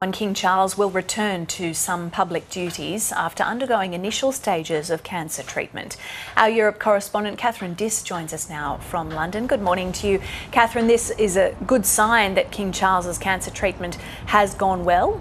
And King Charles will return to some public duties after undergoing initial stages of cancer treatment. Our Europe correspondent Catherine Diss joins us now from London. Good morning to you. Catherine, this is a good sign that King Charles's cancer treatment has gone well.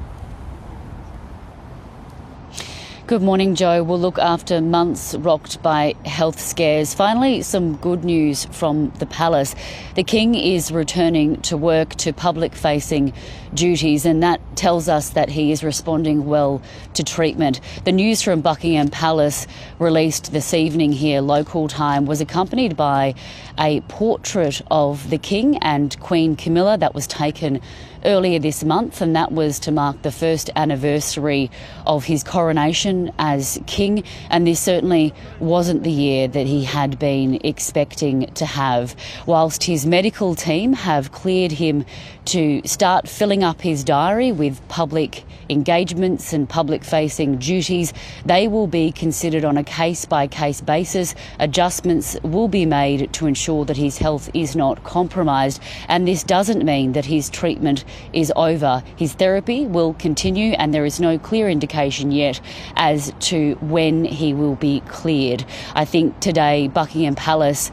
Good morning, Joe. Well, look, after months rocked by health scares, finally some good news from the palace. The King is returning to work, to public-facing duties, and that tells us that he is responding well to treatment. The news from Buckingham Palace, released this evening here, local time, was accompanied by a portrait of the King and Queen Camilla that was taken earlier this month, and that was to mark the first anniversary of his coronation as king. And this certainly wasn't the year that he had been expecting to have. Whilst his medical team have cleared him to start filling up his diary with public engagements and public-facing duties, they will be considered on a case-by-case basis. Adjustments will be made to ensure that his health is not compromised, and this doesn't mean that his treatment is over. His therapy will continue, and there is no clear indication yet as to when he will be cleared. I think today Buckingham Palace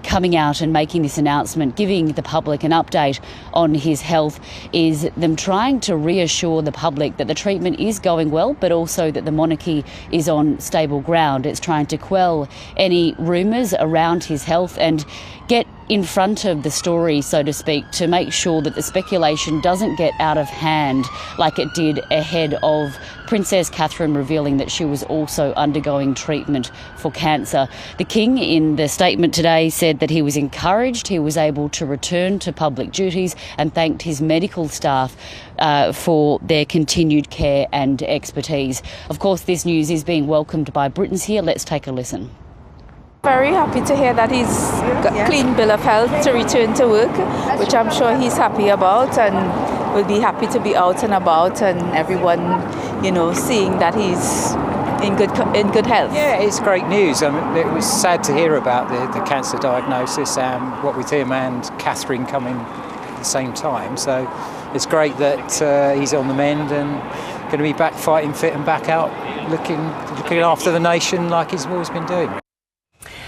coming out and making this announcement, giving the public an update on his health, is them trying to reassure the public that the treatment is going well, but also that the monarchy is on stable ground. It's trying to quell any rumours around his health and get in front of the story, so to speak, to make sure that the speculation doesn't get out of hand like it did ahead of Princess Catherine revealing that she was also undergoing treatment for cancer. The King, in the statement today, said that he was encouraged, he was able to return to public duties, and thanked his medical staff for their continued care and expertise. Of course, this news is being welcomed by Britons here. Let's take a listen. Very happy to hear that he's got a clean bill of health to return to work, which I'm sure he's happy about, and will be happy to be out and about, and everyone, seeing that he's in good health. Yeah, it's great news. It was sad to hear about the cancer diagnosis, and what with him and Catherine coming at the same time. So it's great that he's on the mend and going to be back fighting fit and back out looking after the nation like he's always been doing.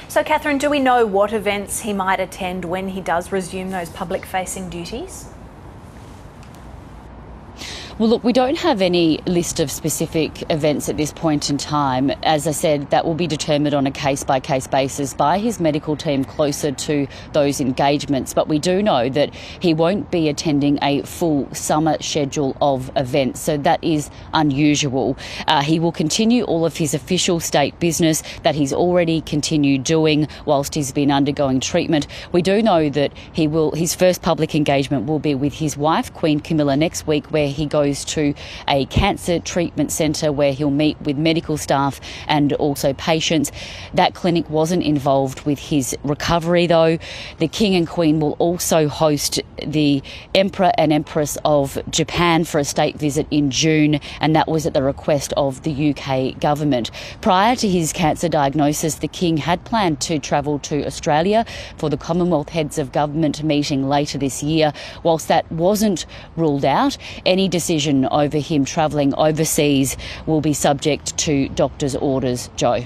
So, Catherine, do we know what events he might attend when he does resume those public-facing duties? Well, look, we don't have any list of specific events at this point in time. As I said, that will be determined on a case-by-case basis by his medical team closer to those engagements. But we do know that he won't be attending a full summer schedule of events, so that is unusual. He will continue all of his official state business that he's already continued doing whilst he's been undergoing treatment. We do know that his first public engagement will be with his wife, Queen Camilla, next week, where he goes to a cancer treatment centre where he'll meet with medical staff and also patients. That clinic wasn't involved with his recovery, though. The King and Queen will also host the Emperor and Empress of Japan for a state visit in June, and that was at the request of the UK government. Prior to his cancer diagnosis, the King had planned to travel to Australia for the Commonwealth Heads of Government meeting later this year. Whilst that wasn't ruled out, any decision over him travelling overseas will be subject to doctor's orders. Joe.